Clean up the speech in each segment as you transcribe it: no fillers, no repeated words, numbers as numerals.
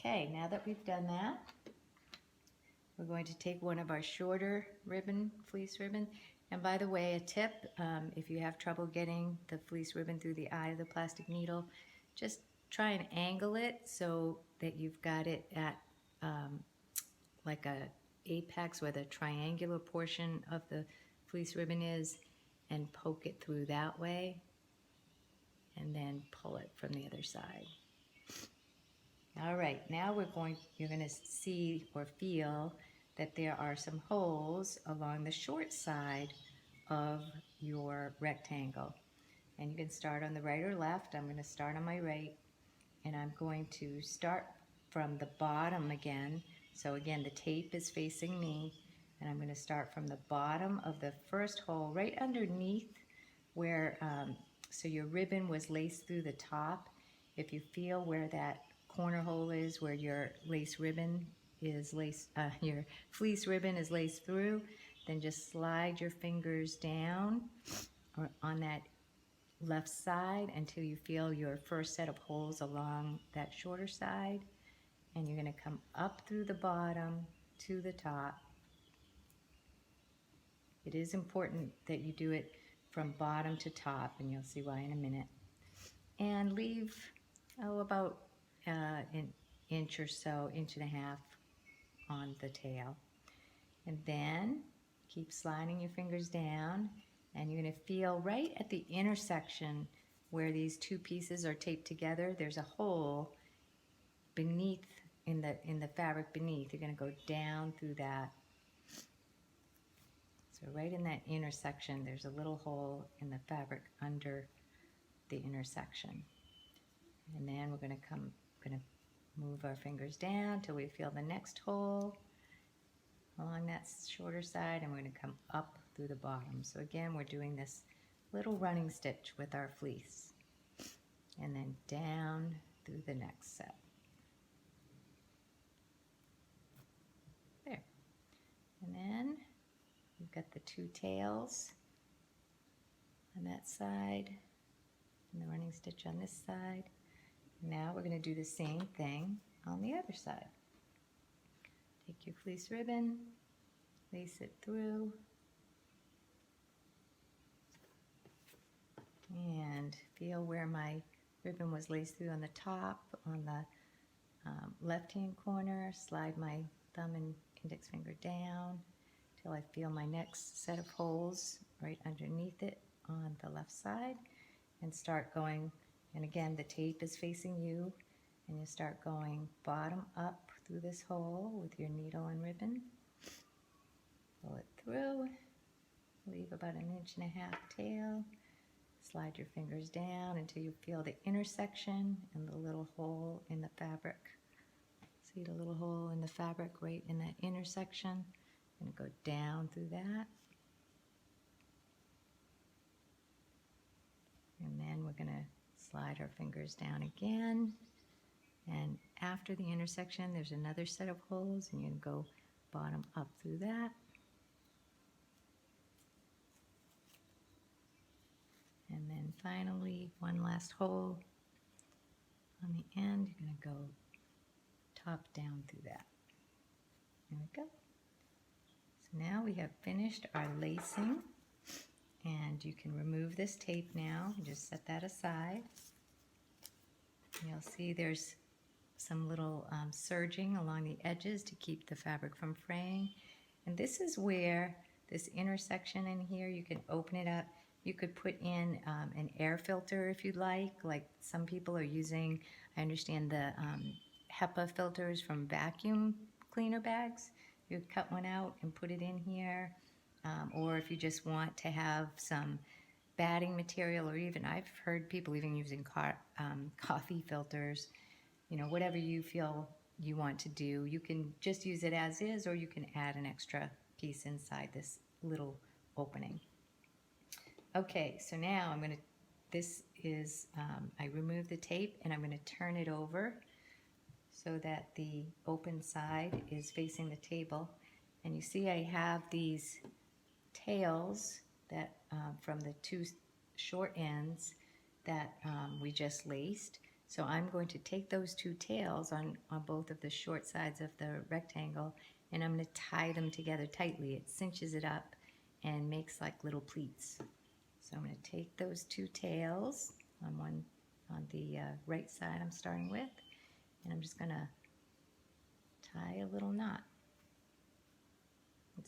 Okay, now that we've done that, we're going to take one of our shorter ribbon, fleece ribbon. And by the way, a tip, if you have trouble getting the fleece ribbon through the eye of the plastic needle, just try and angle it so that you've got it at like a apex where the triangular portion of the fleece ribbon is, and poke it through that way, and then pull it from the other side. All right, now you're going to see or feel that there are some holes along the short side of your rectangle. And you can start on the right or left. I'm going to start on my right, and I'm going to start from the bottom again. So again, the tape is facing me, and I'm going to start from the bottom of the first hole right underneath where, so your ribbon was laced through the top. If you feel where that corner hole is, where your lace ribbon is laced, your fleece ribbon is laced through, then just slide your fingers down on that left side until you feel your first set of holes along that shorter side, and you're going to come up through the bottom to the top. It is important that you do it from bottom to top, and you'll see why in a minute. And leave, about an inch or so, inch and a half on the tail. And then keep sliding your fingers down, and you're going to feel right at the intersection where these two pieces are taped together. There's a hole beneath, in the fabric beneath. You're going to go down through that. So right in that intersection, there's a little hole in the fabric under the intersection. And then we're going to move our fingers down till we feel the next hole along that shorter side, and we're going to come up through the bottom. So again, we're doing this little running stitch with our fleece, and then down through the next set. There. And then we've got the two tails on that side and the running stitch on this side. Now we're going to do the same thing on the other side. Take your fleece ribbon, lace it through, and feel where my ribbon was laced through on the top, on the left-hand corner. Slide my thumb and index finger down till I feel my next set of holes right underneath it on the left side, and start going. And again, the tape is facing you, and you start going bottom up through this hole with your needle and ribbon. Pull it through, leave about an inch and a half tail. Slide your fingers down until you feel the intersection and the little hole in the fabric. See the little hole in the fabric right in that intersection? I'm going to go down through that. And then we're going to slide our fingers down again. And after the intersection, there's another set of holes, and you're going to go bottom up through that. And then finally, one last hole on the end. You're going to go top down through that. There we go. So now we have finished our lacing, and you can remove this tape now and just set that aside. You'll see there's some little serging along the edges to keep the fabric from fraying. And this is where this intersection in here, you can open it up. You could put in an air filter if you'd like some people are using. I understand the HEPA filters from vacuum cleaner bags. You cut one out and put it in here. Or if you just want to have some batting material, or even I've heard people even using coffee filters, whatever you feel you want to do. You can just use it as is, or you can add an extra piece inside this little opening. Okay, so now I remove the tape, and I'm going to turn it over so that the open side is facing the table. And you see I have these tails that from the two short ends that we just laced. So I'm going to take those two tails on both of the short sides of the rectangle, and I'm going to tie them together tightly. It cinches it up and makes like little pleats. So I'm going to take those two tails on the right side I'm starting with, and I'm just going to tie a little knot.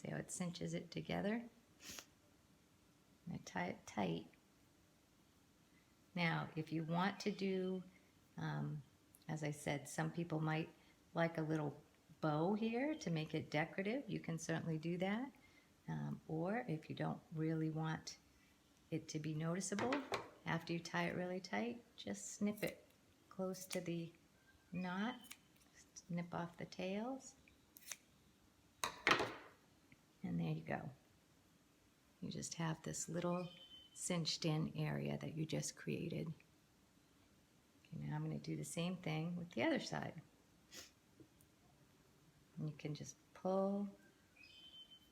See how it cinches it together? I'm going to tie it tight. Now, if you want to do, as I said, some people might like a little bow here to make it decorative. You can certainly do that. Or if you don't really want it to be noticeable, after you tie it really tight, just snip it close to the knot. Snip off the tails. And there you go. You just have this little cinched in area that you just created. Okay, now I'm going to do the same thing with the other side. And you can just pull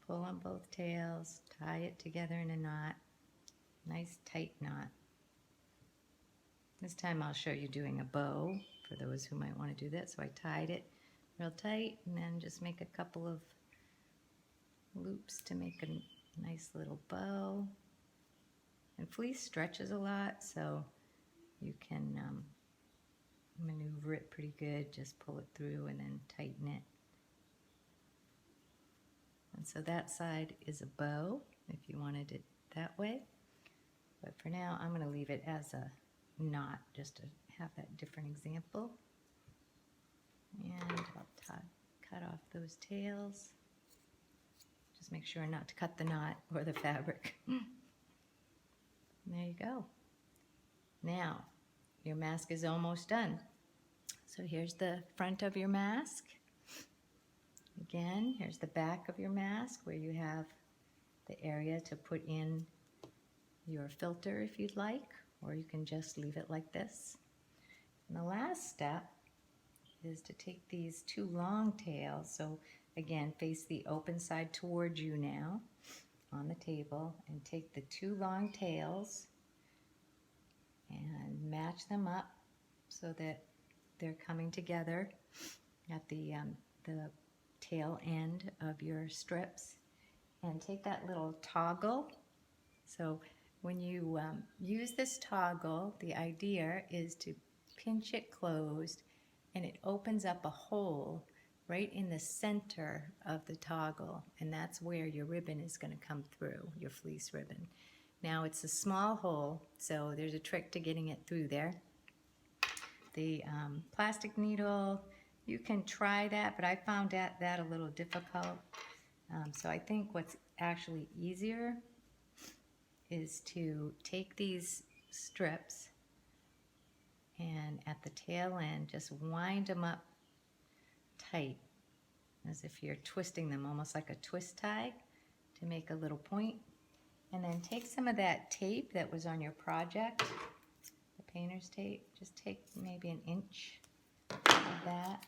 on both tails, tie it together in a knot, nice tight knot. This time I'll show you doing a bow for those who might want to do that. So I tied it real tight and then just make a couple of loops to make a nice little bow. And fleece stretches a lot, so you can maneuver it pretty good. Just pull it through and then tighten it. And so that side is a bow if you wanted it that way. But for now, I'm going to leave it as a knot just to have that different example. And I'll cut off those tails. Just make sure not to cut the knot or the fabric. There you go. Now, your mask is almost done. So here's the front of your mask. Again, here's the back of your mask where you have the area to put in your filter if you'd like, or you can just leave it like this. And the last step is to take these two long tails. So again, face the open side towards you now on the table, and take the two long tails and match them up so that they're coming together at the tail end of your strips. And take that little toggle. So when you use this toggle, the idea is to pinch it closed, and it opens up a hole right in the center of the toggle, and that's where your ribbon is going to come through, your fleece ribbon. Now it's a small hole, so there's a trick to getting it through there. The plastic needle, you can try that, but I found that a little difficult. So I think what's actually easier is to take these strips and at the tail end just wind them up tight as if you're twisting them, almost like a twist tie, to make a little point. And then take some of that tape that was on your project, the painter's tape, just take maybe an inch of that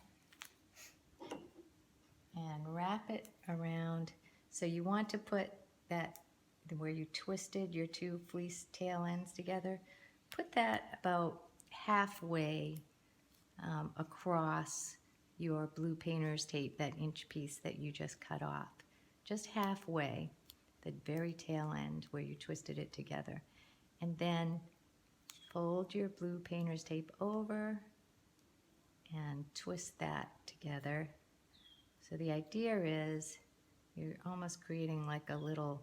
and wrap it around. So you want to put that where you twisted your two fleece tail ends together, put that about halfway across your blue painter's tape, that inch piece that you just cut off. Just halfway, the very tail end where you twisted it together. And then fold your blue painter's tape over and twist that together. So the idea is you're almost creating like a little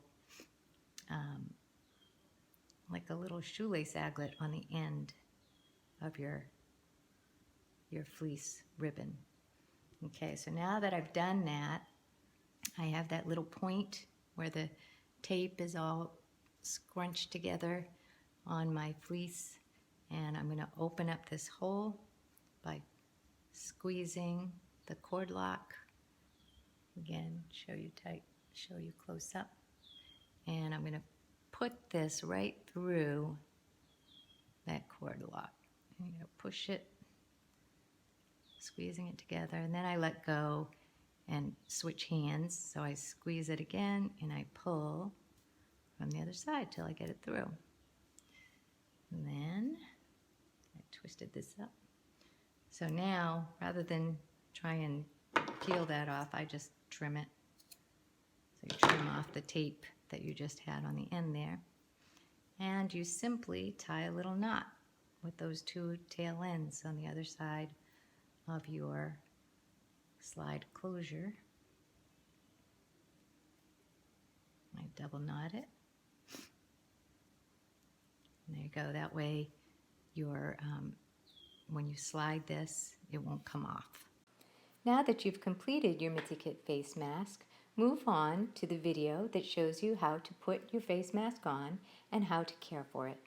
shoelace aglet on the end of your fleece ribbon. Okay, so now that I've done that, I have that little point where the tape is all scrunched together on my fleece, and I'm going to open up this hole by squeezing the cord lock. Again, show you close up. And I'm going to put this right through that cord lock. I'm going to push it, squeezing it together, and then I let go and switch hands. So I squeeze it again and I pull from the other side till I get it through. And then I twisted this up So now, rather than try and peel that off, I just trim it. So you trim off the tape that you just had on the end there. And you simply tie a little knot with those two tail ends on the other side of your slide closure. I double knot it. And there you go. That way your when you slide this, it won't come off. Now that you've completed your Mitsy Kit face mask, move on to the video that shows you how to put your face mask on and how to care for it.